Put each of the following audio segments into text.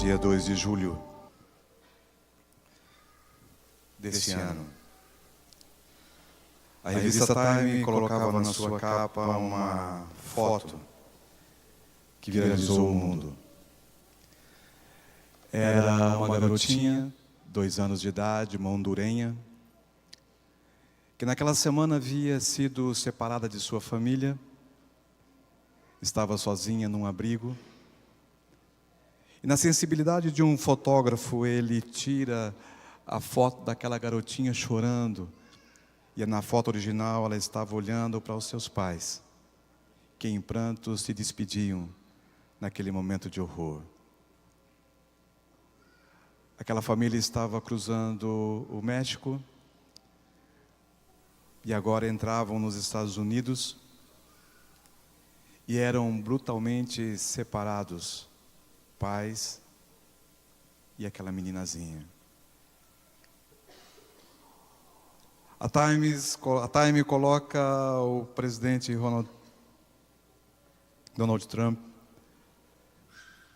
dia 2 de julho desse ano. A revista Time colocava na sua capa uma foto que viralizou o mundo. Era uma garotinha, 2 anos de idade, uma hondurenha, que naquela semana havia sido separada de sua família, estava sozinha num abrigo. E na sensibilidade de um fotógrafo, ele tira a foto daquela garotinha chorando. E na foto original ela estava olhando para os seus pais, que em prantos se despediam naquele momento de horror. Aquela família estava cruzando o México e agora entravam nos Estados Unidos e eram brutalmente separados, pais e aquela meninazinha. A Time coloca o presidente Donald Trump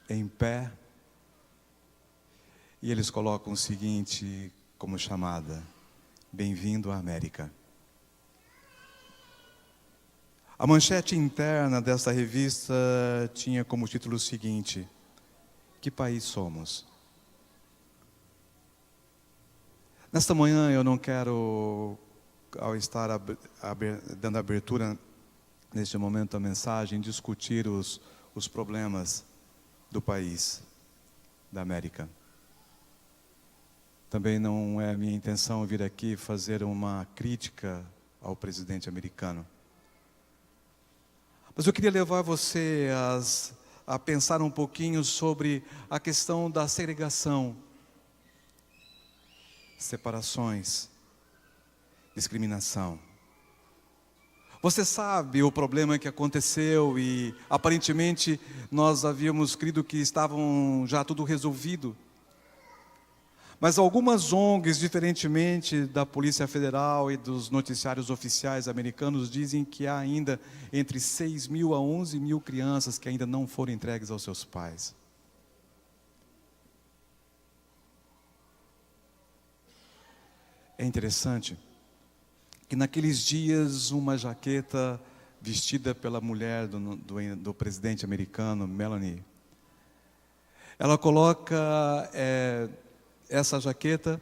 em pé e eles colocam o seguinte como chamada: Bem-vindo à América. A manchete interna desta revista tinha como título o seguinte: Que país somos? Nesta manhã eu não quero, ao estar dando abertura neste momento à mensagem, discutir os problemas do país, da América. Também não é a minha intenção vir aqui fazer uma crítica ao presidente americano. Mas eu queria levar você a pensar um pouquinho sobre a questão da segregação, separações, discriminação. Você sabe o problema que aconteceu e aparentemente nós havíamos crido que estavam já tudo resolvido. Mas algumas ONGs, diferentemente da Polícia Federal e dos noticiários oficiais americanos, dizem que há ainda entre 6.000 a 11.000 crianças que ainda não foram entregues aos seus pais. É interessante que naqueles dias uma jaqueta vestida pela mulher do presidente americano, Melanie, ela coloca essa jaqueta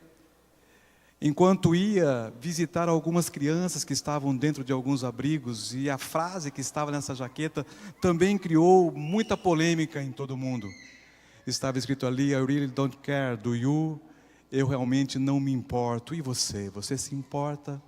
enquanto ia visitar algumas crianças que estavam dentro de alguns abrigos, e a frase que estava nessa jaqueta também criou muita polêmica em todo mundo. Estava escrito ali: I really don't care, do you? Eu realmente não me importo. E você? Você se importa?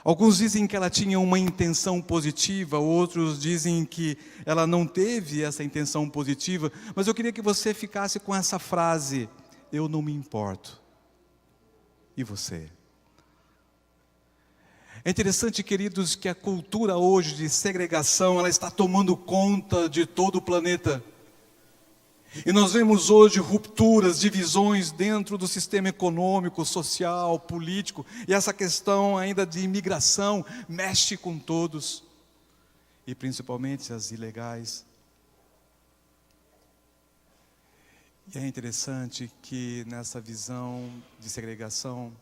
Alguns dizem que ela tinha uma intenção positiva, outros dizem que ela não teve essa intenção positiva, mas eu queria que você ficasse com essa frase: eu não me importo. E você? É interessante, queridos, que a cultura hoje de segregação, ela está tomando conta de todo o planeta. E nós vemos hoje rupturas, divisões dentro do sistema econômico, social, político. E essa questão ainda de imigração mexe com todos. E principalmente as ilegais. E é interessante que nessa visão de segregação,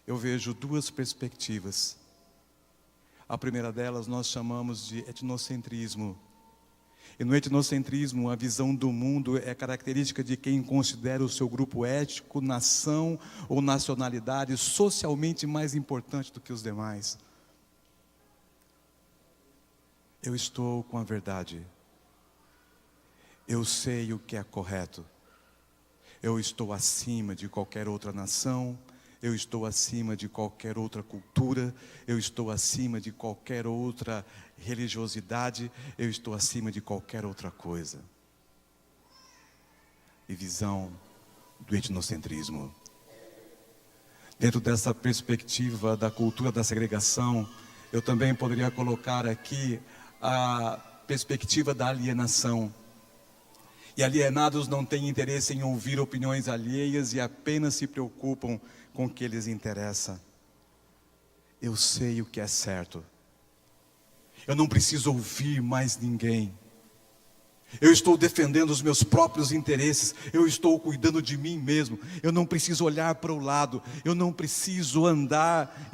eu vejo 2 perspectivas. A primeira delas nós chamamos de etnocentrismo. E no etnocentrismo, a visão do mundo é característica de quem considera o seu grupo étnico, nação ou nacionalidade socialmente mais importante do que os demais. Eu estou com a verdade. Eu sei o que é correto. Eu estou acima de qualquer outra nação. Eu estou acima de qualquer outra cultura. Eu estou acima de qualquer outra religiosidade. Eu estou acima de qualquer outra coisa. E visão do etnocentrismo. Dentro dessa perspectiva da cultura da segregação, eu também poderia colocar aqui a perspectiva da alienação. E alienados não têm interesse em ouvir opiniões alheias e apenas se preocupam com o que lhes interessa. Eu sei o que é certo. Eu não preciso ouvir mais ninguém. Eu estou defendendo os meus próprios interesses. Eu estou cuidando de mim mesmo. Eu não preciso olhar para o lado. Eu não preciso andar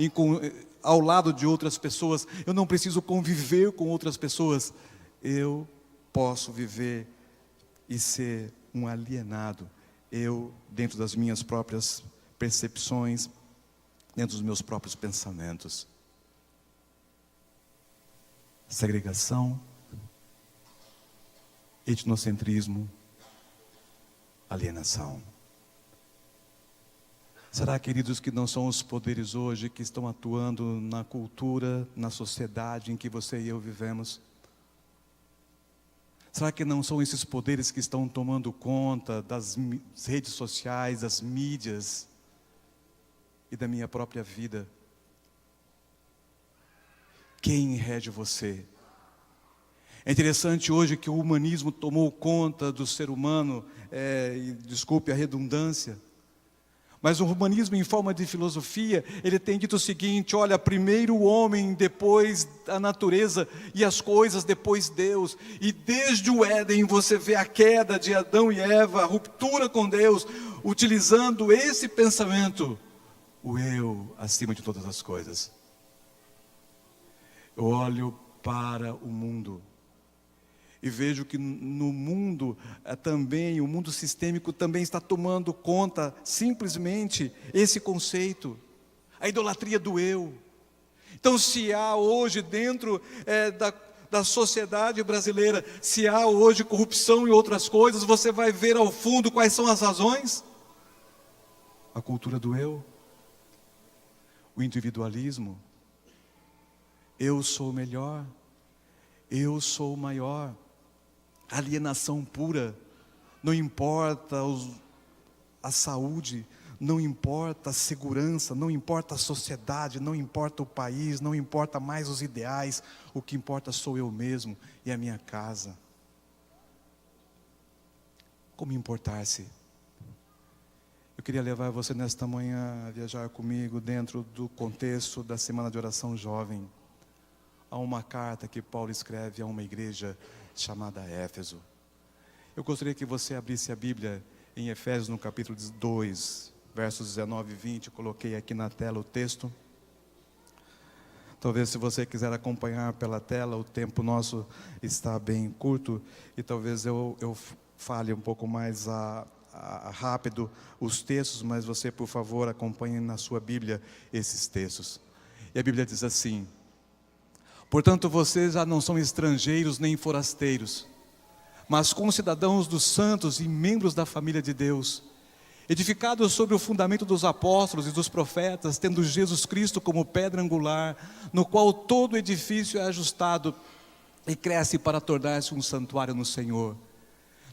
ao lado de outras pessoas. Eu não preciso conviver com outras pessoas. Eu posso viver e ser um alienado. Eu, dentro das minhas próprias percepções, dentro dos meus próprios pensamentos. Segregação, etnocentrismo, alienação. Será, queridos, que não são os poderes hoje que estão atuando na cultura, na sociedade em que você e eu vivemos? Será que não são esses poderes que estão tomando conta das redes sociais, das mídias e da minha própria vida? Quem rege você? É interessante hoje que o humanismo tomou conta do ser humano, e desculpe a redundância, mas o humanismo em forma de filosofia, ele tem dito o seguinte: olha, primeiro o homem, depois a natureza e as coisas, depois Deus. E desde o Éden você vê a queda de Adão e Eva, a ruptura com Deus, utilizando esse pensamento, o eu acima de todas as coisas. Eu olho para o mundo e vejo que no mundo também, o mundo sistêmico também está tomando conta simplesmente esse conceito, a idolatria do eu. Então, se há hoje dentro da sociedade brasileira, se há hoje corrupção e outras coisas, você vai ver ao fundo quais são as razões? A cultura do eu, o individualismo. Eu sou melhor, eu sou maior. Alienação pura. Não importa a saúde, não importa a segurança, não importa a sociedade, não importa o país, não importa mais os ideais. O que importa sou eu mesmo e a minha casa. Como importar-se? Eu queria levar você nesta manhã a viajar comigo dentro do contexto da Semana de Oração Jovem. Há uma carta que Paulo escreve a uma igreja chamada Éfeso. Eu gostaria que você abrisse a Bíblia em Efésios no capítulo 2, versos 19 e 20. Eu coloquei aqui na tela o texto. Talvez, se você quiser acompanhar pela tela, o tempo nosso está bem curto e talvez eu fale um pouco mais rápido os textos, mas você, por favor, acompanhe na sua Bíblia esses textos. E a Bíblia diz assim: portanto, vocês já não são estrangeiros nem forasteiros, mas concidadãos dos santos e membros da família de Deus, edificados sobre o fundamento dos apóstolos e dos profetas, tendo Jesus Cristo como pedra angular, no qual todo edifício é ajustado e cresce para tornar-se um santuário no Senhor.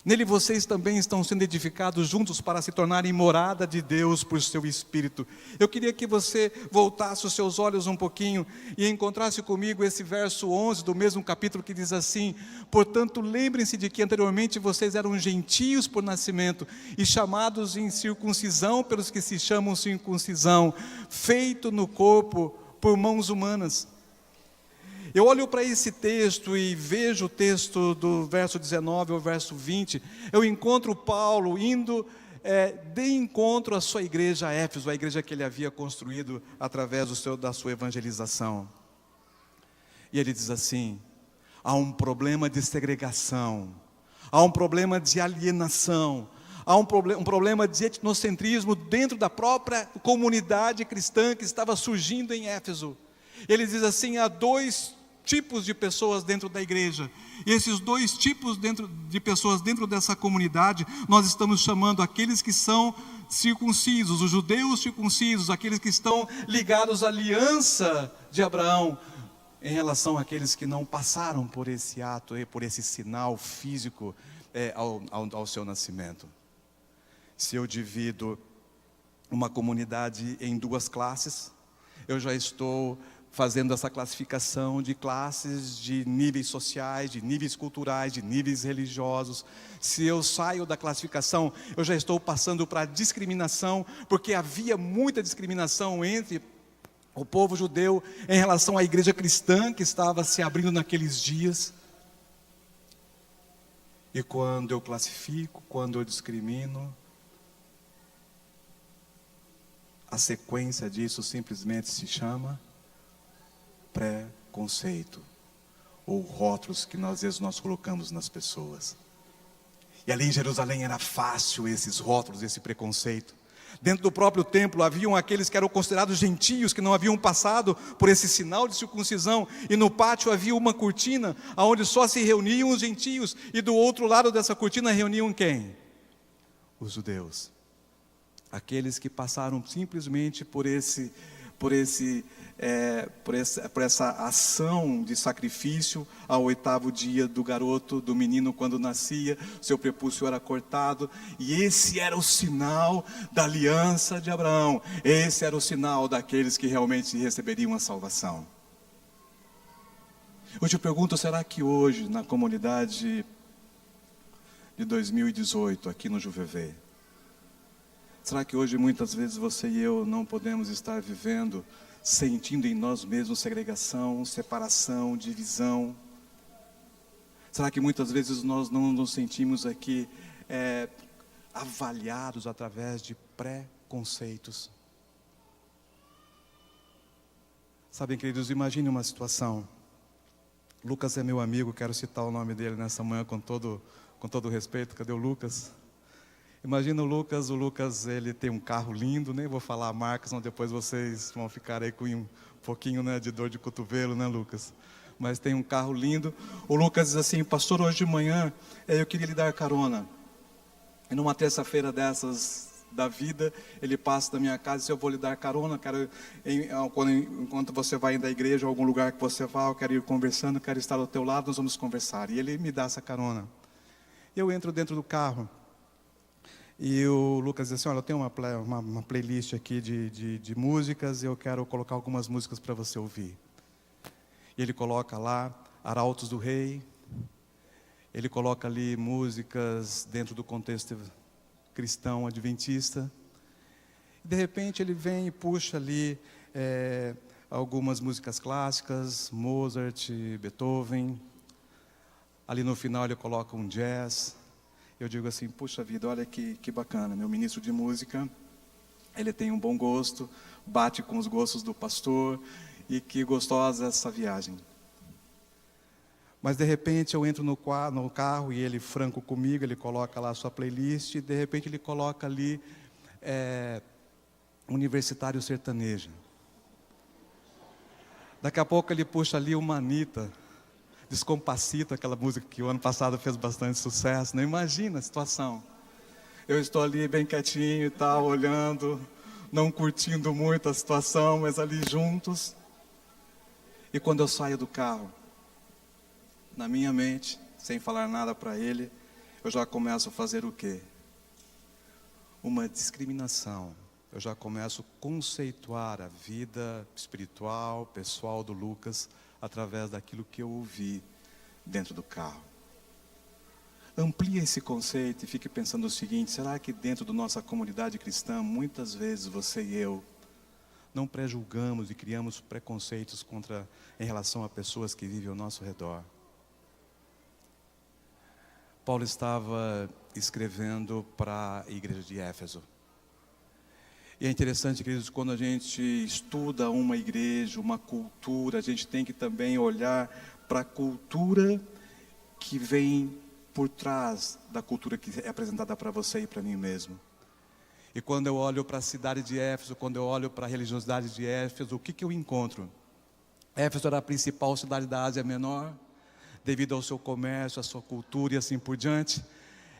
Nele vocês também estão sendo edificados juntos para se tornarem morada de Deus por seu Espírito. Eu queria que você voltasse os seus olhos um pouquinho e encontrasse comigo esse verso 11 do mesmo capítulo que diz assim: portanto, lembrem-se de que anteriormente vocês eram gentios por nascimento e chamados em circuncisão pelos que se chamam circuncisão, feito no corpo por mãos humanas. Eu olho para esse texto e vejo o texto do verso 19 ao verso 20, eu encontro Paulo indo de encontro à sua igreja Éfeso, a igreja que ele havia construído através da sua evangelização. E ele diz assim: há um problema de segregação, há um problema de alienação, há um problema de etnocentrismo dentro da própria comunidade cristã que estava surgindo em Éfeso. Ele diz assim: há dois tipos de pessoas dentro da igreja, e esses dois tipos de pessoas dentro dessa comunidade, nós estamos chamando aqueles que são circuncisos, os judeus circuncisos, aqueles que estão ligados à aliança de Abraão, em relação àqueles que não passaram por esse ato, por esse sinal físico ao seu nascimento. Se eu divido uma comunidade em duas classes, eu já estou fazendo essa classificação de classes, de níveis sociais, de níveis culturais, de níveis religiosos. Se eu saio da classificação, eu já estou passando para a discriminação, porque havia muita discriminação entre o povo judeu em relação à igreja cristã que estava se abrindo naqueles dias. E quando eu classifico, quando eu discrimino, a sequência disso simplesmente se chama preconceito, ou rótulos que às vezes nós colocamos nas pessoas. E ali em Jerusalém era fácil esses rótulos, esse preconceito. Dentro do próprio templo haviam aqueles que eram considerados gentios, que não haviam passado por esse sinal de circuncisão. E no pátio havia uma cortina, onde só se reuniam os gentios. E do outro lado dessa cortina reuniam quem? Os judeus. Aqueles que passaram simplesmente por essa ação de sacrifício ao 8º dia do garoto, do menino quando nascia, seu prepúcio era cortado, e esse era o sinal da aliança de Abraão, esse era o sinal daqueles que realmente receberiam a salvação. Eu te pergunto, será que hoje, na comunidade de 2018, aqui no Juvevê, será que hoje muitas vezes você e eu não podemos estar vivendo, sentindo em nós mesmos segregação, separação, divisão? Será que muitas vezes nós não nos sentimos aqui avaliados através de preconceitos? Sabem, queridos, imagine uma situação. Lucas é meu amigo, quero citar o nome dele nessa manhã com todo respeito. Cadê o Lucas? Imagina o Lucas ele tem um carro lindo, nem vou falar a marca, senão depois vocês vão ficar aí com um pouquinho, né, de dor de cotovelo, né, Lucas? Mas tem um carro lindo. O Lucas diz assim: pastor, hoje de manhã eu queria lhe dar carona. E numa terça-feira dessas da vida, ele passa da minha casa e diz: eu vou lhe dar carona, enquanto você vai indo da igreja, algum lugar que você vá, eu quero ir conversando, quero estar ao teu lado, nós vamos conversar. E ele me dá essa carona. Eu entro dentro do carro. E o Lucas diz assim: olha, eu tenho uma playlist aqui de músicas, e eu quero colocar algumas músicas para você ouvir. E ele coloca lá Arautos do Rei, ele coloca ali músicas dentro do contexto cristão adventista. E de repente ele vem e puxa ali algumas músicas clássicas, Mozart, Beethoven. Ali no final ele coloca um jazz. Eu digo assim: puxa vida, olha que bacana, meu ministro de música, ele tem um bom gosto, bate com os gostos do pastor, e que gostosa essa viagem. Mas de repente eu entro no carro e ele franco comigo, ele coloca lá a sua playlist, e de repente ele coloca ali Universitário Sertanejo. Daqui a pouco ele puxa ali uma Anitta, Descompacito, aquela música que o ano passado fez bastante sucesso, né? Imagina a situação. Eu estou ali bem quietinho e tal, olhando, não curtindo muito a situação, mas ali juntos. E quando eu saio do carro, na minha mente, sem falar nada para ele, eu já começo a fazer o quê? Uma discriminação. Eu já começo a conceituar a vida espiritual, pessoal do Lucas, através daquilo que eu ouvi dentro do carro. Amplie esse conceito e fique pensando o seguinte: será que dentro da nossa comunidade cristã, muitas vezes você e eu não prejulgamos e criamos preconceitos em relação a pessoas que vivem ao nosso redor? Paulo estava escrevendo para a igreja de Éfeso. E é interessante, queridos, quando a gente estuda uma igreja, uma cultura, a gente tem que também olhar para a cultura que vem por trás da cultura que é apresentada para você e para mim mesmo. E quando eu olho para a cidade de Éfeso, quando eu olho para a religiosidade de Éfeso, o que eu encontro? Éfeso era a principal cidade da Ásia Menor, devido ao seu comércio, à sua cultura e assim por diante.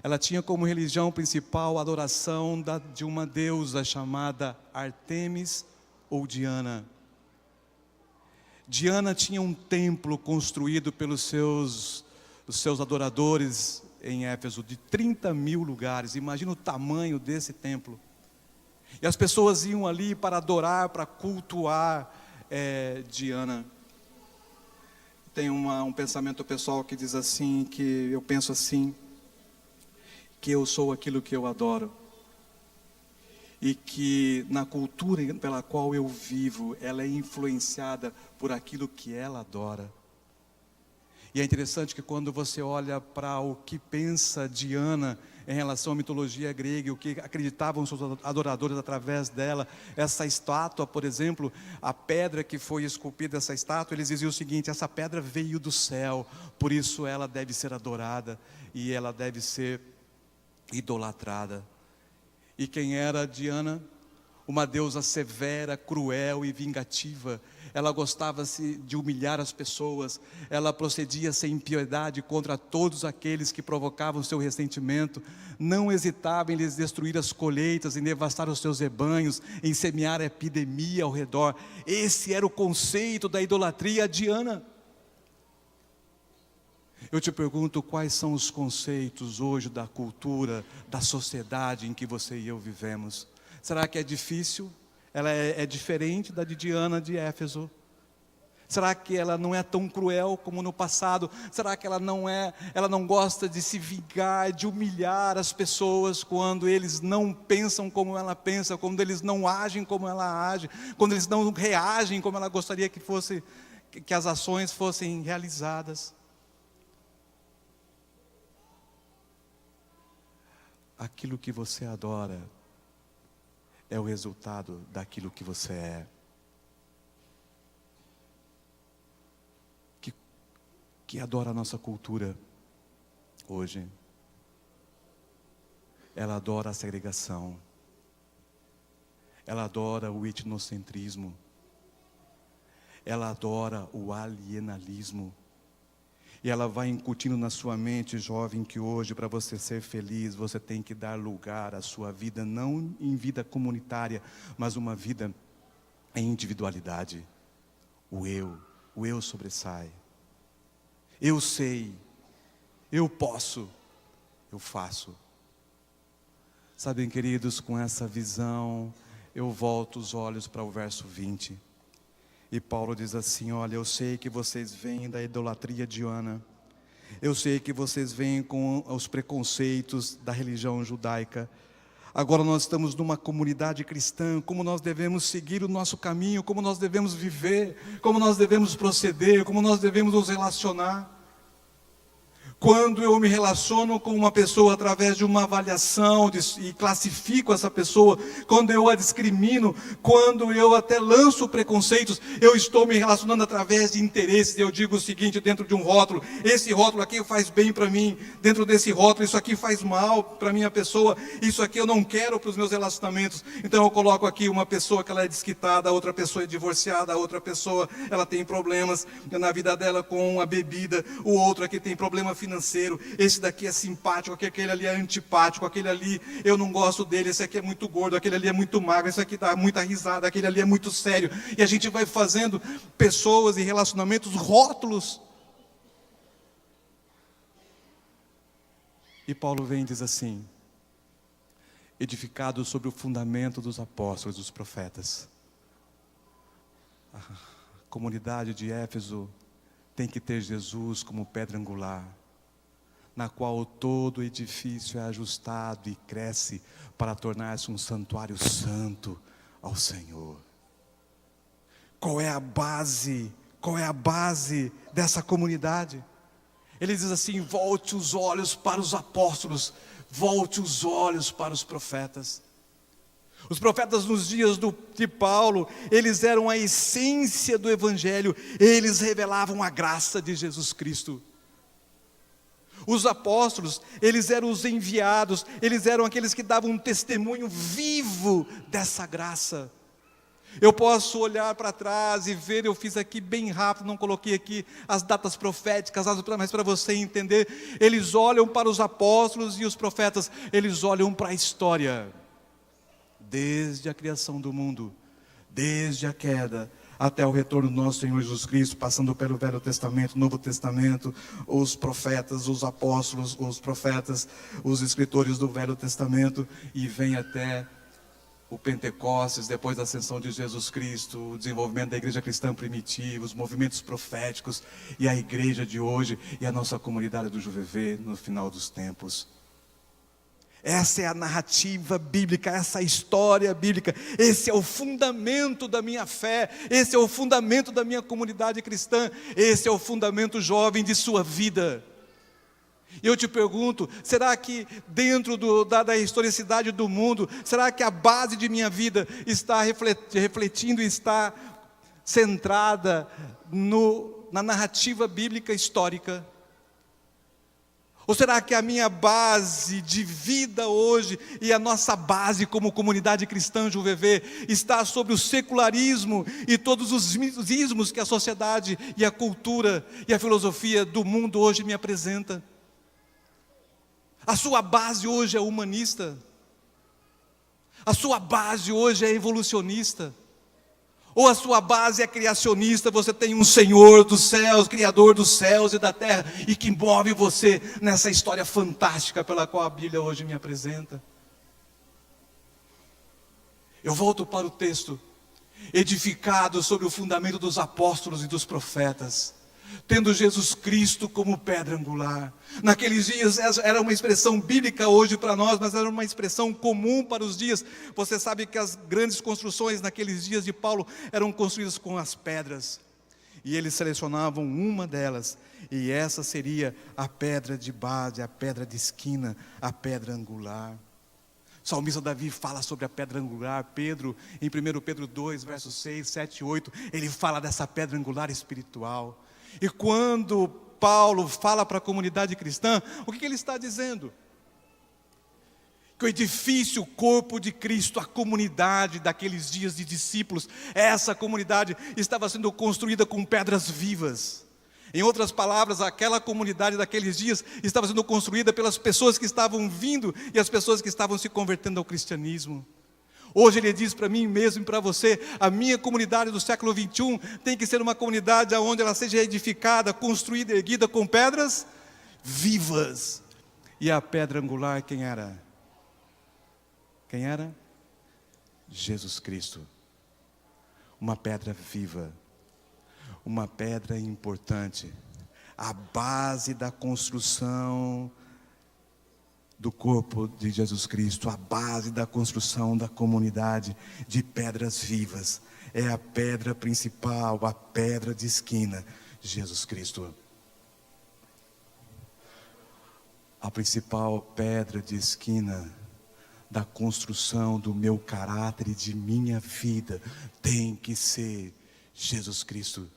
Ela tinha como religião principal a adoração de uma deusa chamada Artemis ou Diana. Diana tinha um templo construído pelos seus adoradores em Éfeso, de 30 mil lugares. Imagina o tamanho desse templo. E as pessoas iam ali para adorar, para cultuar Diana. Tem um pensamento pessoal que diz assim, que eu penso assim, que eu sou aquilo que eu adoro, e que na cultura pela qual eu vivo, ela é influenciada por aquilo que ela adora. E é interessante que quando você olha para o que pensa Diana em relação à mitologia grega, o que acreditavam seus adoradores através dela, essa estátua, por exemplo, a pedra que foi esculpida, essa estátua, eles diziam o seguinte: essa pedra veio do céu, por isso ela deve ser adorada e ela deve ser idolatrada. E quem era Diana? Uma deusa severa, cruel e vingativa. Ela gostava-se de humilhar as pessoas. Ela procedia sem piedade contra todos aqueles que provocavam seu ressentimento. Não hesitava em lhes destruir as colheitas, em devastar os seus rebanhos, em semear a epidemia ao redor. Esse era o conceito da idolatria a Diana. Eu te pergunto, quais são os conceitos hoje da cultura, da sociedade em que você e eu vivemos? Será que é difícil? Ela é diferente da de Diana de Éfeso? Será que ela não é tão cruel como no passado? Será que ela não gosta de se vingar, de humilhar as pessoas quando eles não pensam como ela pensa, quando eles não agem como ela age, quando eles não reagem como ela gostaria que as ações fossem realizadas? Aquilo que você adora é o resultado daquilo que você é. Que adora a nossa cultura hoje. Ela adora a segregação. Ela adora o etnocentrismo. Ela adora o alienalismo. E ela vai incutindo na sua mente, jovem, que hoje, para você ser feliz, você tem que dar lugar à sua vida, não em vida comunitária, mas uma vida em individualidade. O eu sobressai. Eu sei, eu posso, eu faço. Sabem, queridos, com essa visão, eu volto os olhos para o verso 20. E Paulo diz assim: olha, eu sei que vocês vêm da idolatria de Diana. Eu sei que vocês vêm com os preconceitos da religião judaica. Agora nós estamos numa comunidade cristã. Como nós devemos seguir o nosso caminho, como nós devemos viver, como nós devemos proceder, como nós devemos nos relacionar. Quando eu me relaciono com uma pessoa através de uma avaliação e classifico essa pessoa, quando eu a discrimino, quando eu até lanço preconceitos, eu estou me relacionando através de interesses. Eu digo o seguinte dentro de um rótulo: esse rótulo aqui faz bem para mim, dentro desse rótulo isso aqui faz mal para a minha pessoa, isso aqui eu não quero para os meus relacionamentos. Então eu coloco aqui uma pessoa que ela é desquitada, a outra pessoa é divorciada, a outra pessoa ela tem problemas na vida dela com a bebida, o outro aqui tem problema financeiro, esse daqui é simpático, aquele ali é antipático, aquele ali eu não gosto dele, esse aqui é muito gordo, aquele ali é muito magro, esse aqui dá muita risada, aquele ali é muito sério. E a gente vai fazendo pessoas e relacionamentos rótulos. E Paulo vem e diz assim: edificado sobre o fundamento dos apóstolos e dos profetas. A comunidade de Éfeso tem que ter Jesus como pedra angular, na qual todo edifício é ajustado e cresce para tornar-se um santuário santo ao Senhor. Qual é a base? Qual é a base dessa comunidade? Ele diz assim: volte os olhos para os apóstolos, volte os olhos para os profetas. Os profetas nos dias de Paulo, eles eram a essência do Evangelho, eles revelavam a graça de Jesus Cristo. Os apóstolos, eles eram os enviados, eles eram aqueles que davam um testemunho vivo dessa graça. Eu posso olhar para trás e ver, eu fiz aqui bem rápido, não coloquei aqui as datas proféticas, mas para você entender, eles olham para os apóstolos e os profetas, eles olham para a história. Desde a criação do mundo, desde a queda, até o retorno do nosso Senhor Jesus Cristo, passando pelo Velho Testamento, Novo Testamento, os profetas, os apóstolos, os profetas, os escritores do Velho Testamento, e vem até o Pentecostes, depois da ascensão de Jesus Cristo, o desenvolvimento da igreja cristã primitiva, os movimentos proféticos, e a igreja de hoje, e a nossa comunidade do JVV no final dos tempos. Essa é a narrativa bíblica, essa é a história bíblica, esse é o fundamento da minha fé, esse é o fundamento da minha comunidade cristã, esse é o fundamento, jovem, de sua vida. E eu te pergunto, será que dentro da historicidade do mundo, será que a base de minha vida está refletindo, está centrada na narrativa bíblica histórica? Ou será que a minha base de vida hoje e a nossa base como comunidade cristã JuVV está sobre o secularismo e todos os ismos que a sociedade e a cultura e a filosofia do mundo hoje me apresenta? A sua base hoje é humanista? A sua base hoje é evolucionista? Ou a sua base é criacionista, você tem um Senhor dos céus, Criador dos céus e da terra, e que move você nessa história fantástica pela qual a Bíblia hoje me apresenta? Eu volto para o texto, edificado sobre o fundamento dos apóstolos e dos profetas, tendo Jesus Cristo como pedra angular. Naqueles dias era uma expressão bíblica hoje para nós, mas era uma expressão comum para os dias. Você sabe que as grandes construções naqueles dias de Paulo eram construídas com as pedras, e eles selecionavam uma delas, e essa seria a pedra de base, a pedra de esquina, a pedra angular. O salmista Davi fala sobre a pedra angular. Pedro, em 1 Pedro 2, versos 6, 7 e 8, ele fala dessa pedra angular espiritual. E quando Paulo fala para a comunidade cristã, o que ele está dizendo? Que o edifício, o corpo de Cristo, a comunidade daqueles dias de discípulos, essa comunidade estava sendo construída com pedras vivas. Em outras palavras, aquela comunidade daqueles dias estava sendo construída pelas pessoas que estavam vindo e as pessoas que estavam se convertendo ao cristianismo. Hoje ele diz para mim mesmo e para você, a minha comunidade do século 21 tem que ser uma comunidade onde ela seja edificada, construída, erguida com pedras vivas. E a pedra angular quem era? Quem era? Jesus Cristo. Uma pedra viva, uma pedra importante, a base da construção do corpo de Jesus Cristo, a base da construção da comunidade de pedras vivas, é a pedra principal, a pedra de esquina, Jesus Cristo. A principal pedra de esquina da construção do meu caráter e de minha vida tem que ser Jesus Cristo.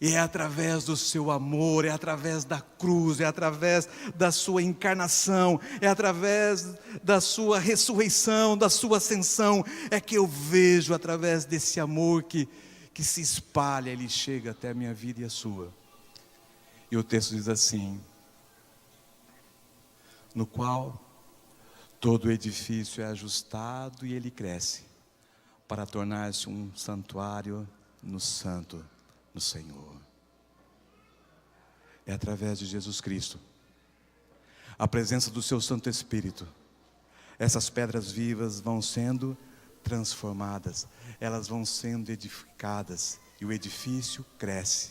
E é através do seu amor, é através da cruz, é através da sua encarnação, é através da sua ressurreição, da sua ascensão, é que eu vejo através desse amor que se espalha, ele chega até a minha vida e a sua. E o texto diz assim: no qual todo edifício é ajustado e ele cresce, para tornar-se um santuário no santo, no Senhor. É através de Jesus Cristo, a presença do seu Santo Espírito, essas pedras vivas vão sendo transformadas, elas vão sendo edificadas, e o edifício cresce,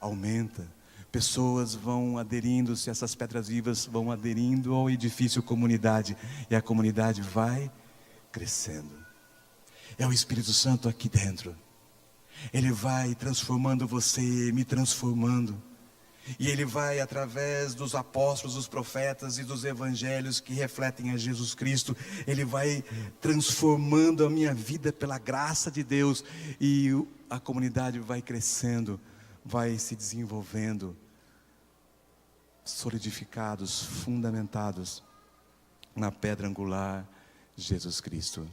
aumenta, pessoas vão aderindo-se, essas pedras vivas vão aderindo ao edifício comunidade, e a comunidade vai crescendo. É o Espírito Santo aqui dentro, ele vai transformando você, me transformando, e ele vai através dos apóstolos, dos profetas e dos evangelhos que refletem a Jesus Cristo, ele vai transformando a minha vida pela graça de Deus, e a comunidade vai crescendo, vai se desenvolvendo, solidificados, fundamentados na pedra angular, Jesus Cristo.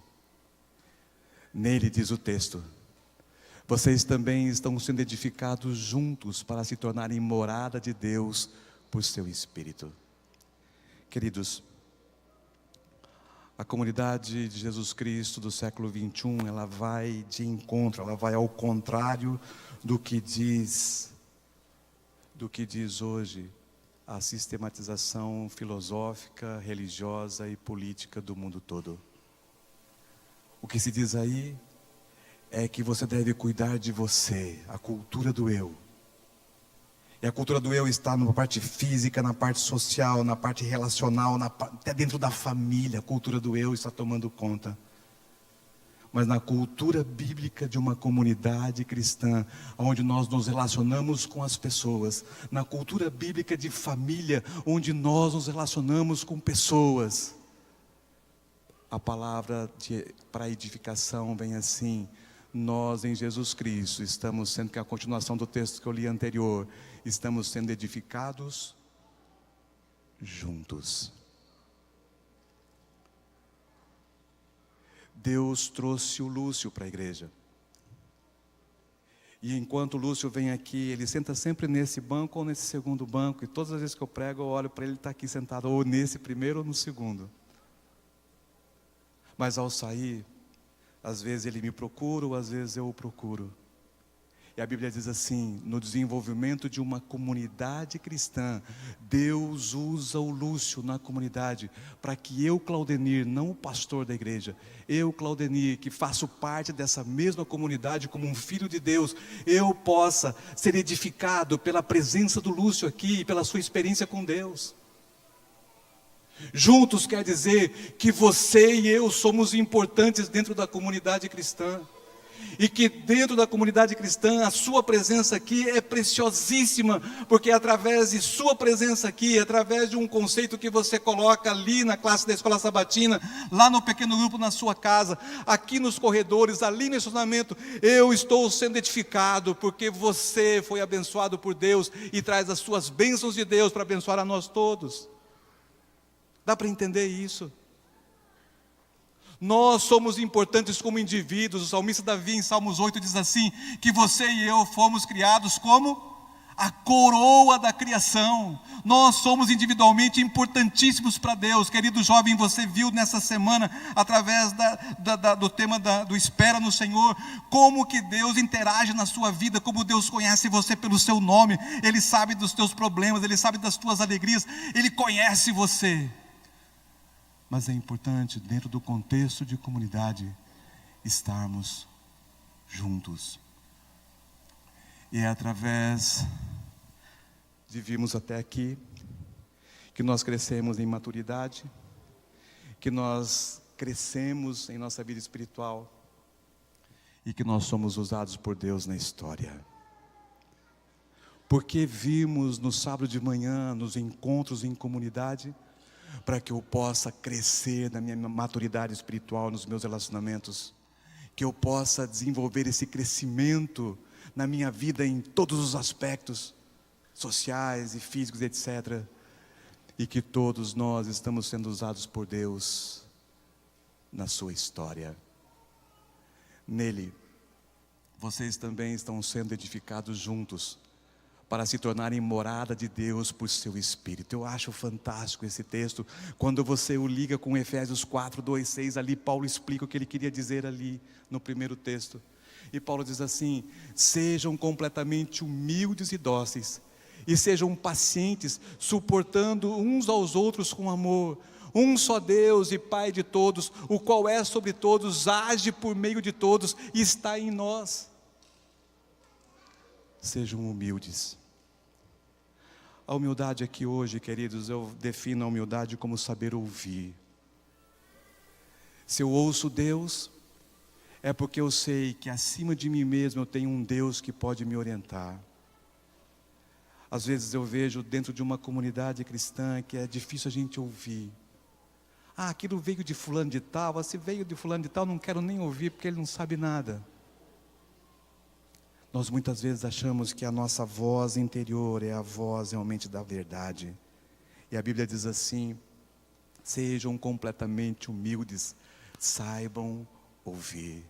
Nele, diz o texto, vocês também estão sendo edificados juntos para se tornarem morada de Deus por seu Espírito. Queridos, a comunidade de Jesus Cristo do século 21, ela vai de encontro, ela vai ao contrário do que diz hoje a sistematização filosófica, religiosa e política do mundo todo. O que se diz aí é que você deve cuidar de você, a cultura do eu. E a cultura do eu está na parte física, na parte social, na parte relacional, até dentro da família. A cultura do eu está tomando conta. Mas na cultura bíblica de uma comunidade cristã, onde nós nos relacionamos com as pessoas, na cultura bíblica de família, onde nós nos relacionamos com pessoas, a palavra para edificação vem assim: nós em Jesus Cristo estamos sendo, que é a continuação do texto que eu li anterior, estamos sendo edificados juntos. Deus trouxe o Lúcio para a igreja. E enquanto o Lúcio vem aqui, ele senta sempre nesse banco ou nesse segundo banco. E todas as vezes que eu prego, eu olho para ele, ele está aqui sentado, ou nesse primeiro ou no segundo. Mas ao sair, às vezes ele me procura, ou às vezes eu o procuro. E a Bíblia diz assim: no desenvolvimento de uma comunidade cristã, Deus usa o Lúcio na comunidade, para que eu, Claudenir, não o pastor da igreja, eu, Claudenir, que faço parte dessa mesma comunidade como um filho de Deus, eu possa ser edificado pela presença do Lúcio aqui e pela sua experiência com Deus. Juntos quer dizer que você e eu somos importantes dentro da comunidade cristã. E que dentro da comunidade cristã, a sua presença aqui é preciosíssima, porque através de sua presença aqui, através de um conceito que você coloca ali na classe da escola sabatina, lá no pequeno grupo na sua casa, aqui nos corredores, ali no estacionamento, eu estou sendo edificado, porque você foi abençoado por Deus e traz as suas bênçãos de Deus para abençoar a nós todos. Dá para entender isso? Nós somos importantes como indivíduos. O salmista Davi em Salmos 8 diz assim, que você e eu fomos criados como a coroa da criação. Nós somos individualmente importantíssimos para Deus. Querido jovem, você viu nessa semana, através do tema do Espera no Senhor, como que Deus interage na sua vida, como Deus conhece você pelo seu nome. Ele sabe dos teus problemas, Ele sabe das tuas alegrias, Ele conhece você. Mas é importante, dentro do contexto de comunidade, estarmos juntos. E é através de virmos até aqui, que nós crescemos em maturidade, que nós crescemos em nossa vida espiritual, e que nós somos usados por Deus na história. Porque vimos no sábado de manhã, nos encontros em comunidade, para que eu possa crescer na minha maturidade espiritual, nos meus relacionamentos, que eu possa desenvolver esse crescimento na minha vida em todos os aspectos, sociais e físicos, etc. E que todos nós estamos sendo usados por Deus na sua história. Nele, vocês também estão sendo edificados juntos, para se tornarem morada de Deus por seu Espírito. Eu acho fantástico esse texto. Quando você o liga com Efésios 4, 2, 6, ali Paulo explica o que ele queria dizer ali no primeiro texto. E Paulo diz assim: sejam completamente humildes e dóceis, e sejam pacientes, suportando uns aos outros com amor. Um só Deus e Pai de todos, o qual é sobre todos, age por meio de todos e está em nós. Sejam humildes. A humildade aqui hoje, queridos, eu defino a humildade como saber ouvir. Se eu ouço Deus, é porque eu sei que acima de mim mesmo eu tenho um Deus que pode me orientar. Às vezes eu vejo dentro de uma comunidade cristã que é difícil a gente ouvir. Ah, aquilo veio de fulano de tal, se veio de fulano de tal, não quero nem ouvir porque ele não sabe nada. Nós muitas vezes achamos que a nossa voz interior é a voz realmente da verdade. E a Bíblia diz assim: sejam completamente humildes, saibam ouvir.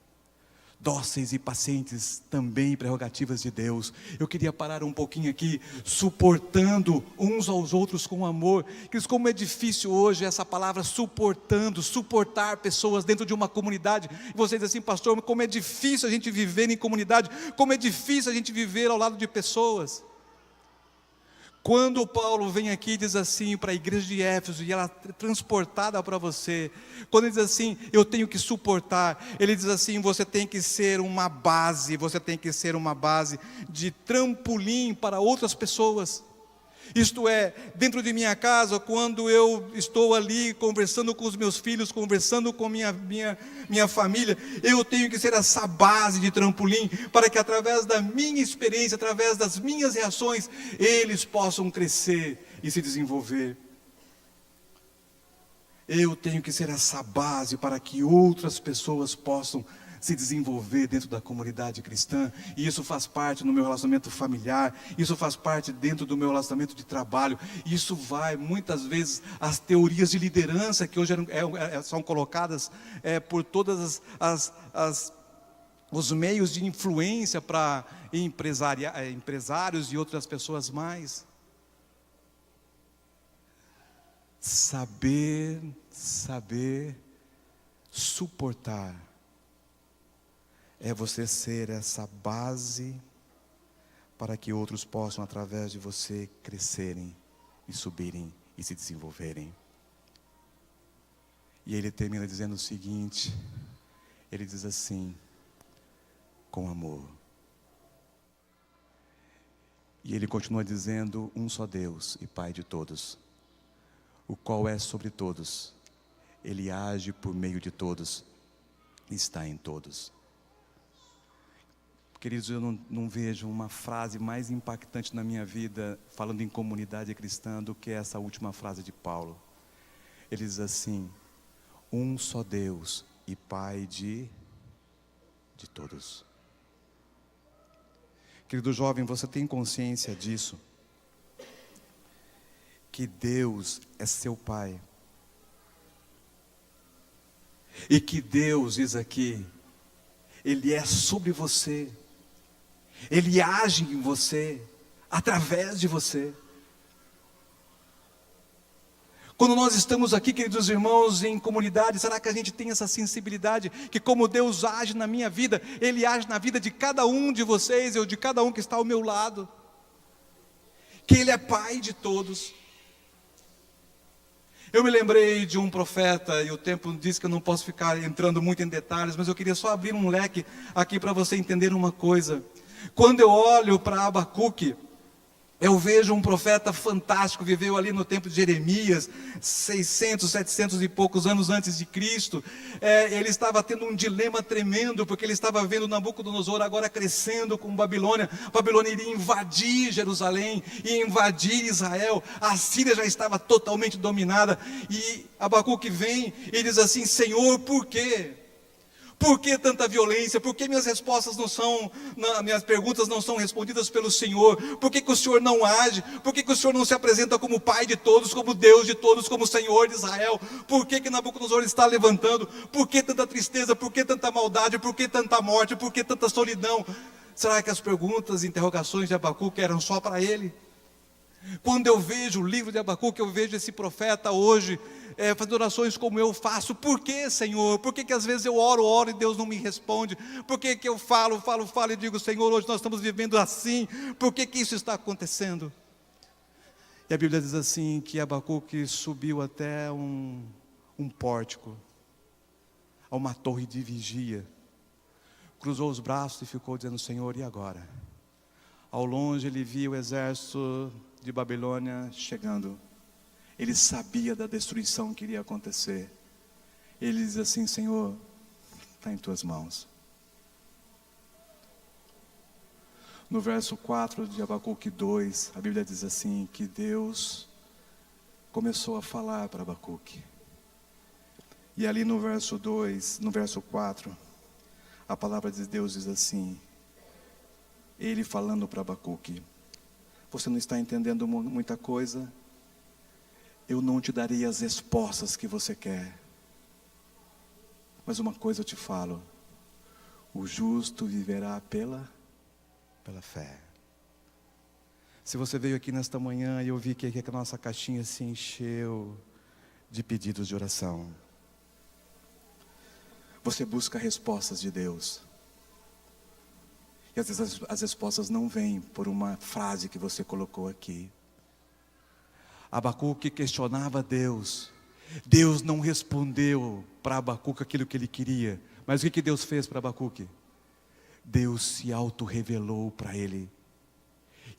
Dóceis e pacientes, também prerrogativas de Deus. Eu queria parar um pouquinho aqui, suportando uns aos outros com amor. Como é difícil hoje essa palavra suportando, suportar pessoas dentro de uma comunidade. E você diz assim: pastor, como é difícil a gente viver em comunidade, como é difícil a gente viver ao lado de pessoas. Quando Paulo vem aqui e diz assim para a igreja de Éfeso, e ela é transportada para você, quando ele diz assim, eu tenho que suportar, ele diz assim, você tem que ser uma base de trampolim para outras pessoas. Isto é, dentro de minha casa, quando eu estou ali conversando com os meus filhos, conversando com minha família, eu tenho que ser essa base de trampolim, para que através da minha experiência, através das minhas reações, eles possam crescer e se desenvolver. Eu tenho que ser essa base para que outras pessoas possam se desenvolver dentro da comunidade cristã, e isso faz parte no meu relacionamento familiar, isso faz parte dentro do meu relacionamento de trabalho, isso vai muitas vezes as teorias de liderança que hoje são colocadas por todas os meios de influência para empresários e outras pessoas mais. Saber suportar é você ser essa base para que outros possam, através de você, crescerem e subirem e se desenvolverem. E ele termina dizendo o seguinte, ele diz assim, com amor. E ele continua dizendo, um só Deus e Pai de todos, o qual é sobre todos, ele age por meio de todos, está em todos. Queridos, eu não vejo uma frase mais impactante na minha vida, falando em comunidade cristã, do que essa última frase de Paulo. Ele diz assim, um só Deus e Pai de todos. Querido jovem, você tem consciência disso? Que Deus é seu Pai. E que Deus, diz aqui, Ele é sobre você. Ele age em você, através de você. Quando nós estamos aqui, queridos irmãos, em comunidade, será que a gente tem essa sensibilidade, que como Deus age na minha vida, Ele age na vida de cada um de vocês, ou de cada um que está ao meu lado, que Ele é Pai de todos. Eu me lembrei de um profeta, e o tempo diz que eu não posso ficar entrando muito em detalhes, mas eu queria só abrir um leque aqui para você entender uma coisa. Quando eu olho para Abacuque, eu vejo um profeta fantástico, viveu ali no tempo de Jeremias, 600, 700 e poucos anos antes de Cristo. Ele estava tendo um dilema tremendo, porque ele estava vendo Nabucodonosor agora crescendo com Babilônia. Babilônia iria invadir Jerusalém, ia invadir Israel. A Síria já estava totalmente dominada. E Abacuque vem e diz assim, Senhor, por quê? Por que tanta violência? Por que minhas perguntas não são respondidas pelo Senhor? Por que o Senhor não age? Por que o Senhor não se apresenta como Pai de todos, como Deus de todos, como Senhor de Israel? Por que Nabucodonosor está levantando? Por que tanta tristeza? Por que tanta maldade? Por que tanta morte? Por que tanta solidão? Será que as perguntas e interrogações de Abacuque eram só para ele? Quando eu vejo o livro de Abacuque, eu vejo esse profeta hoje fazendo orações como eu faço. Por que, Senhor? Por que às vezes eu oro e Deus não me responde? Por que eu falo e digo, Senhor, hoje nós estamos vivendo assim? Por que isso está acontecendo? E a Bíblia diz assim, que Abacuque subiu até um pórtico, a uma torre de vigia, cruzou os braços e ficou dizendo, Senhor, e agora? Ao longe ele via o exército de Babilônia chegando. Ele sabia da destruição que iria acontecer. Ele diz assim, Senhor, está em tuas mãos. No verso 4 de Abacuque 2, a Bíblia diz assim, que Deus começou a falar para Abacuque. E ali no verso 2, no verso 4, a palavra de Deus diz assim, Ele falando para Abacuque, você não está entendendo muita coisa? Eu não te darei as respostas que você quer. Mas uma coisa eu te falo, o justo viverá pela fé. Se você veio aqui nesta manhã e eu vi que a nossa caixinha se encheu de pedidos de oração, você busca respostas de Deus. E às vezes as respostas não vêm por uma frase que você colocou aqui. Abacuque questionava Deus. Deus não respondeu para Abacuque aquilo que ele queria. Mas o que Deus fez para Abacuque? Deus se auto-revelou para ele.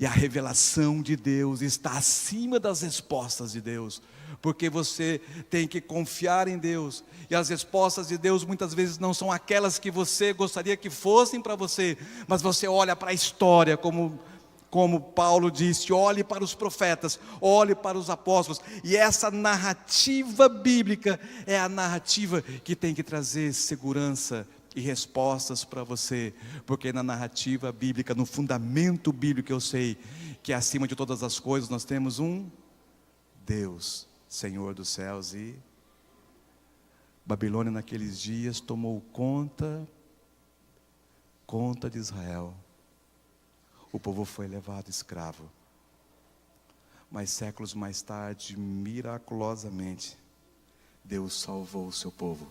E a revelação de Deus está acima das respostas de Deus. Porque você tem que confiar em Deus. E as respostas de Deus muitas vezes não são aquelas que você gostaria que fossem para você. Mas você olha para a história, como Paulo disse, olhe para os profetas, olhe para os apóstolos. E essa narrativa bíblica é a narrativa que tem que trazer segurança e respostas para você, porque na narrativa bíblica, no fundamento bíblico, eu sei que acima de todas as coisas nós temos um Deus, Senhor dos céus. E Babilônia naqueles dias tomou conta de Israel. O povo foi levado escravo, mas séculos mais tarde, miraculosamente, Deus salvou o seu povo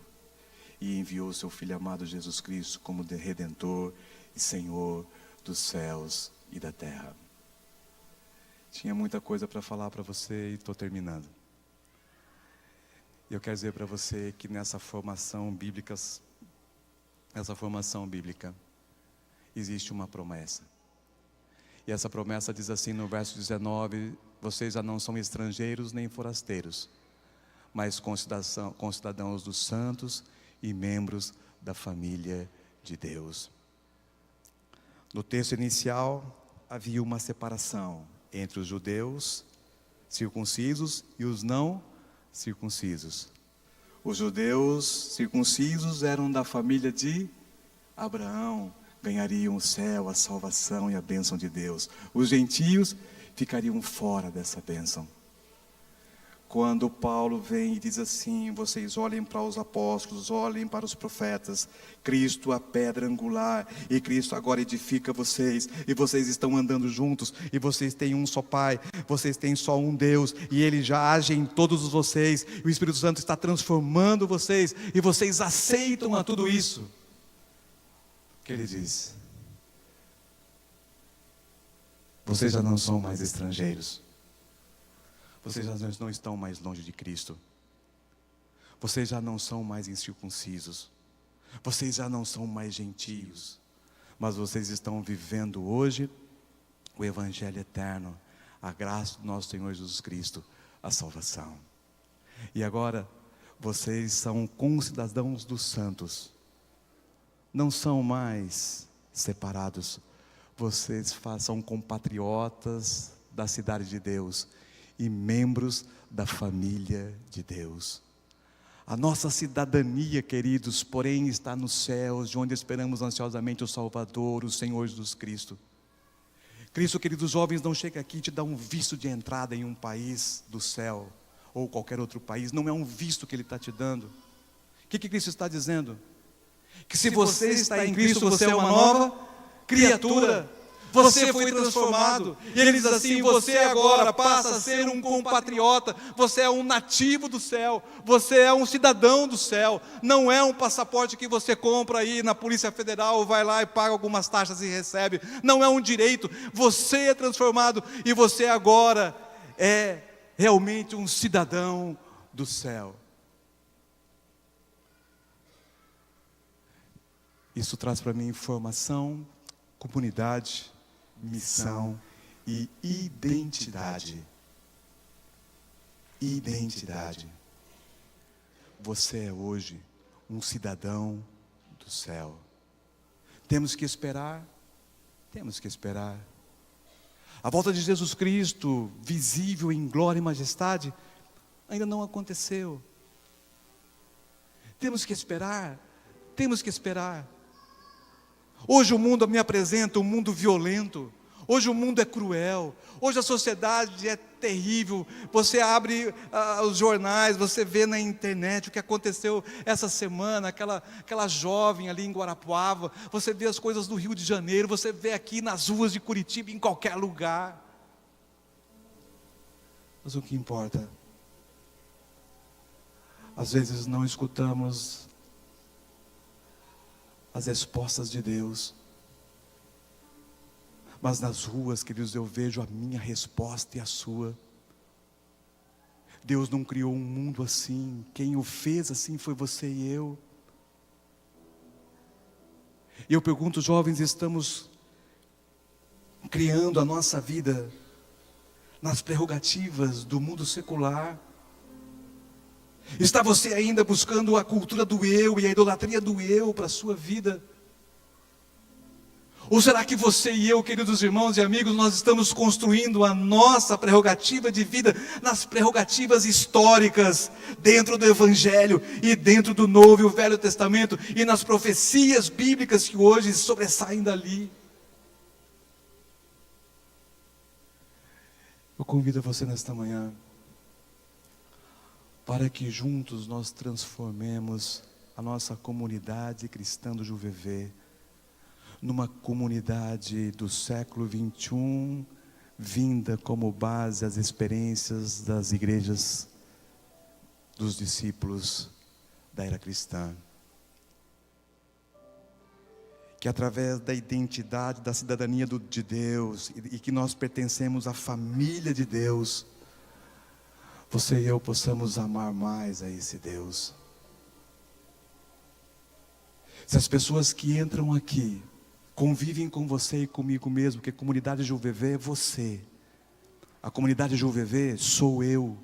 e enviou o seu Filho amado Jesus Cristo como Redentor e Senhor dos céus e da terra. Tinha muita coisa para falar para você e estou terminando. Eu quero dizer para você que nessa formação bíblica, existe uma promessa. E essa promessa diz assim no verso 19: vocês já não são estrangeiros nem forasteiros, mas concidadãos dos santos e membros da família de Deus. No texto inicial, havia uma separação entre os judeus circuncisos e os não circuncisos. Os judeus circuncisos eram da família de Abraão, ganhariam o céu, a salvação e a bênção de Deus. Os gentios ficariam fora dessa bênção. Quando Paulo vem e diz assim: vocês olhem para os apóstolos, olhem para os profetas, Cristo a pedra angular, e Cristo agora edifica vocês, e vocês estão andando juntos, e vocês têm um só Pai, vocês têm só um Deus, e Ele já age em todos vocês, e o Espírito Santo está transformando vocês, e vocês aceitam a tudo isso. O que ele diz? Vocês já não são mais estrangeiros. Vocês já não estão mais longe de Cristo. Vocês já não são mais incircuncisos. Vocês já não são mais gentios. Mas vocês estão vivendo hoje o Evangelho eterno, a graça do nosso Senhor Jesus Cristo, a salvação. E agora, vocês são concidadãos dos santos. Não são mais separados. Vocês são compatriotas da cidade de Deus e membros da família de Deus. A nossa cidadania, queridos, porém está nos céus, de onde esperamos ansiosamente o Salvador, o Senhor Jesus Cristo. Cristo, queridos jovens, não chega aqui e te dá um visto de entrada em um país do céu, ou qualquer outro país. Não é um visto que Ele está te dando. O que Cristo está dizendo? Que se você está em Cristo, você é uma nova criatura. Você foi transformado. E Ele diz assim: você agora passa a ser um compatriota. Você é um nativo do céu. Você é um cidadão do céu. Não é um passaporte que você compra aí na Polícia Federal, vai lá e paga algumas taxas e recebe. Não é um direito. Você é transformado e você agora é realmente um cidadão do céu. Isso traz para mim informação, comunidade, missão e identidade. Identidade. Você é hoje um cidadão do céu. Temos que esperar. A volta de Jesus Cristo, visível em glória e majestade, ainda não aconteceu. Temos que esperar. Hoje o mundo me apresenta um mundo violento. Hoje o mundo é cruel. Hoje a sociedade é terrível. Você abre os jornais, você vê na internet o que aconteceu essa semana, aquela jovem ali em Guarapuava. Você vê as coisas do Rio de Janeiro, você vê aqui nas ruas de Curitiba, em qualquer lugar. Mas o que importa? Às vezes não escutamos as respostas de Deus. Mas nas ruas, queridos, eu vejo a minha resposta e a sua. Deus não criou um mundo assim. Quem o fez assim foi você e eu. E eu pergunto, jovens, estamos criando a nossa vida nas prerrogativas do mundo secular? Está você ainda buscando a cultura do eu e a idolatria do eu para a sua vida? Ou será que você e eu, queridos irmãos e amigos, nós estamos construindo a nossa prerrogativa de vida nas prerrogativas históricas, dentro do Evangelho e dentro do Novo e o Velho Testamento, e nas profecias bíblicas que hoje sobressaem dali? Eu convido você nesta manhã, para que juntos nós transformemos a nossa comunidade cristã do JuVV numa comunidade do século 21, vinda como base as experiências das igrejas dos discípulos da era cristã. Que através da identidade, da cidadania de Deus, e que nós pertencemos à família de Deus, você e eu possamos amar mais a esse Deus. Se as pessoas que entram aqui convivem com você e comigo mesmo, que a comunidade JuVV é você, a comunidade JuVV sou eu.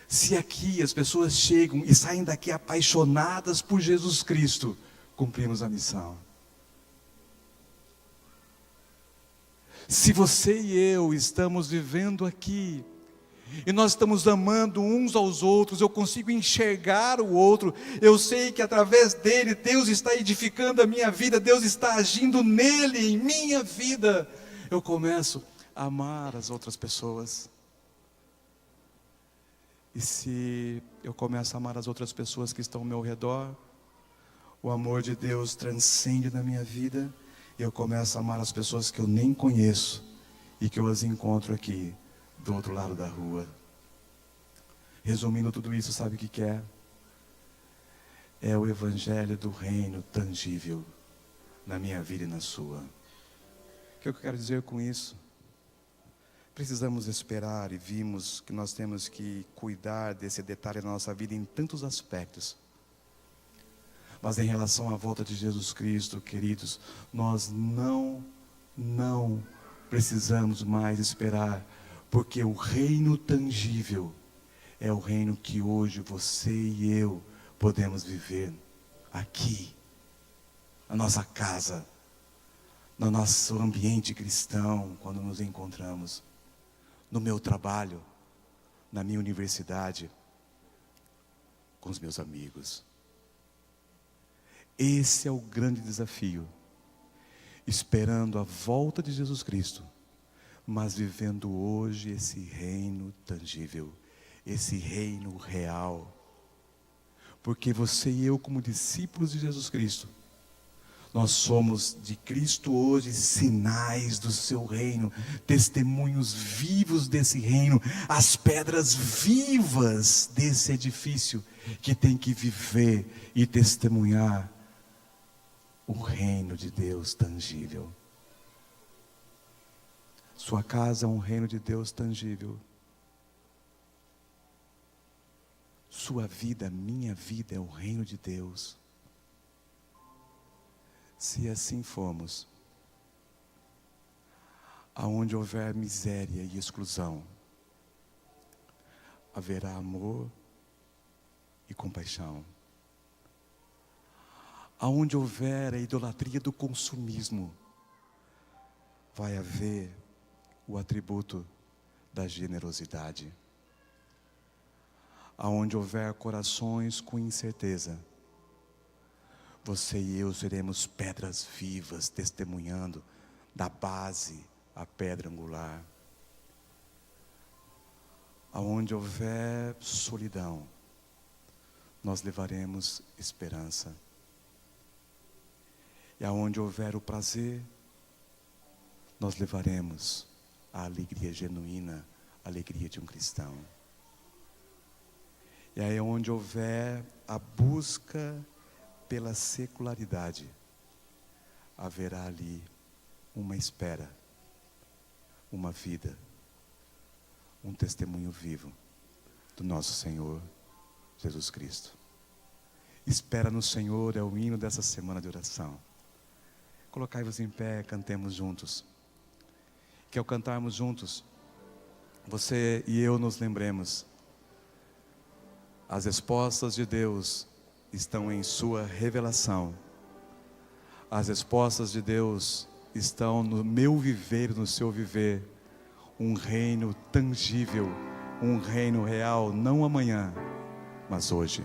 Se aqui as pessoas chegam e saem daqui apaixonadas por Jesus Cristo, cumprimos a missão. Se você e eu estamos vivendo aqui, e nós estamos amando uns aos outros, eu consigo enxergar o outro, eu sei que através dele, Deus está edificando a minha vida, Deus está agindo nele, em minha vida, eu começo a amar as outras pessoas. E se eu começo a amar as outras pessoas que estão ao meu redor, o amor de Deus transcende na minha vida, e eu começo a amar as pessoas que eu nem conheço, e que eu as encontro aqui, do outro lado da rua. Resumindo tudo isso, sabe o que é? É o Evangelho do Reino tangível na minha vida e na sua. O que eu quero dizer com isso? Precisamos esperar, e vimos que nós temos que cuidar desse detalhe na nossa vida em tantos aspectos. Mas em relação à volta de Jesus Cristo, queridos, nós não precisamos mais esperar, porque o reino tangível é o reino que hoje você e eu podemos viver aqui, na nossa casa, no nosso ambiente cristão, quando nos encontramos, no meu trabalho, na minha universidade, com os meus amigos. Esse é o grande desafio, esperando a volta de Jesus Cristo, mas vivendo hoje esse reino tangível, esse reino real. Porque você e eu, como discípulos de Jesus Cristo, nós somos de Cristo hoje sinais do seu reino, testemunhos vivos desse reino, as pedras vivas desse edifício que tem que viver e testemunhar o reino de Deus tangível. Sua casa é um reino de Deus tangível. Sua vida, minha vida é o reino de Deus. Se assim formos, aonde houver miséria e exclusão, haverá amor e compaixão. Aonde houver a idolatria do consumismo, vai haver o atributo da generosidade. Aonde houver corações com incerteza, você e eu seremos pedras vivas, testemunhando da base à pedra angular. Aonde houver solidão, nós levaremos esperança. E aonde houver o prazer, nós levaremos a alegria genuína, a alegria de um cristão. E aí onde houver a busca pela secularidade, haverá ali uma espera, uma vida, um testemunho vivo do nosso Senhor Jesus Cristo. Espera no Senhor é o hino dessa semana de oração. Colocai-vos em pé, cantemos juntos. Que ao cantarmos juntos, você e eu nos lembremos, as respostas de Deus estão em sua revelação. As respostas de Deus estão no meu viver, no seu viver. Um reino tangível, um reino real, não amanhã, mas hoje.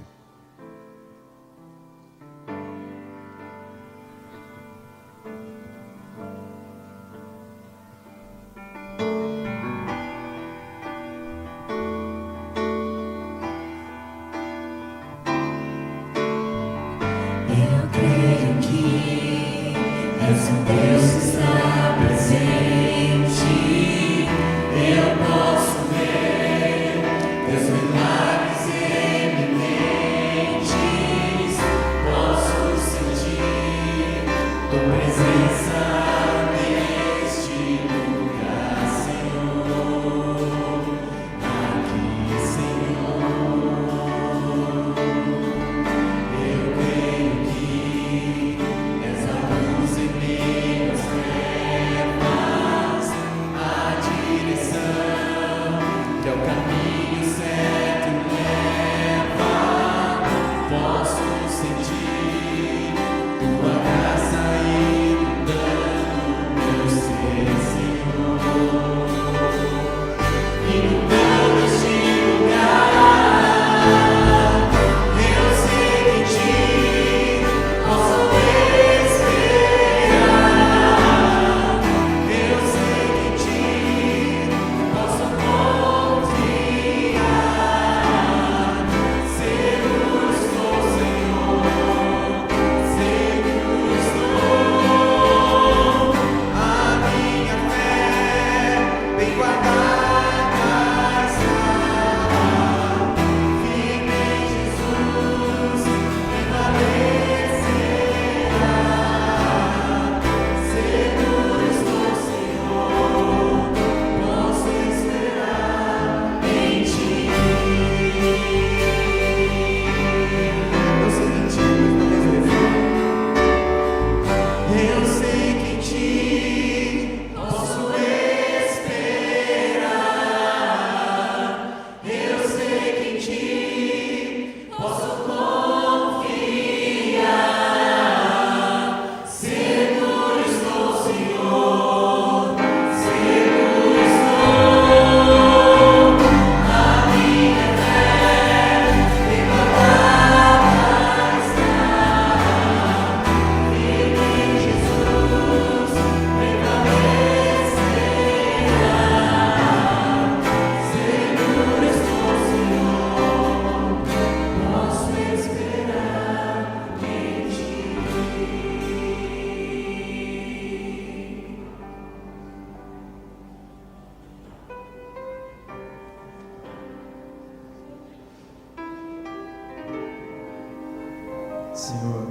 Senhor,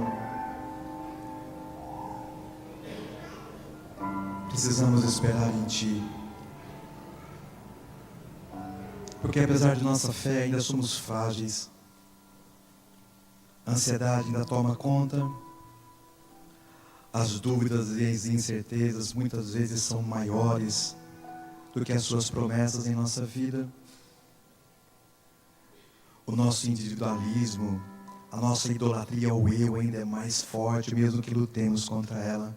precisamos esperar em Ti, porque apesar de nossa fé ainda somos frágeis, a ansiedade ainda toma conta, as dúvidas e as incertezas muitas vezes são maiores do que as Suas promessas em nossa vida. O nosso individualismo, a nossa idolatria ao eu ainda é mais forte, mesmo que lutemos contra ela.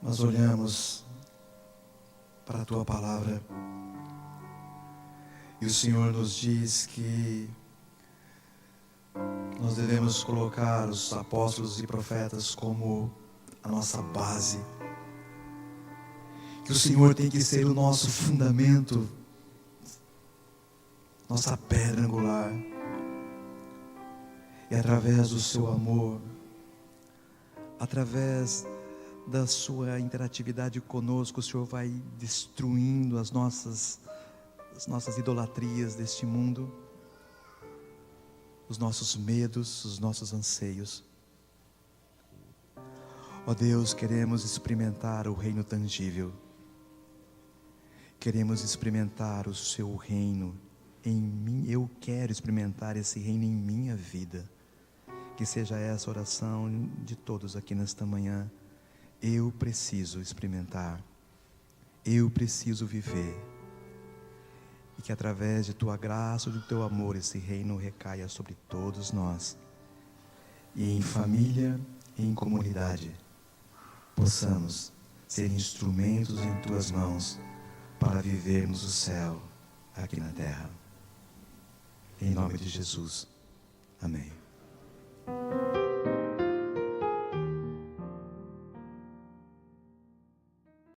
Mas olhamos para a Tua palavra e o Senhor nos diz que nós devemos colocar os apóstolos e profetas como a nossa base, que o Senhor tem que ser o nosso fundamento, nossa pedra angular, e através do Seu amor, através da Sua interatividade conosco, o Senhor vai destruindo as nossas idolatrias deste mundo, os nossos medos, os nossos anseios. Ó Deus, queremos experimentar o reino tangível, Queremos experimentar o seu reino em mim. Eu quero experimentar esse reino em minha vida. Que seja essa oração de todos aqui nesta manhã. Eu preciso experimentar. Eu preciso viver. E que através de tua graça, do teu amor, esse reino recaia sobre todos nós. E em família e em comunidade, possamos ser instrumentos em tuas mãos para vivermos o céu aqui na terra. Em nome de Jesus. Amém.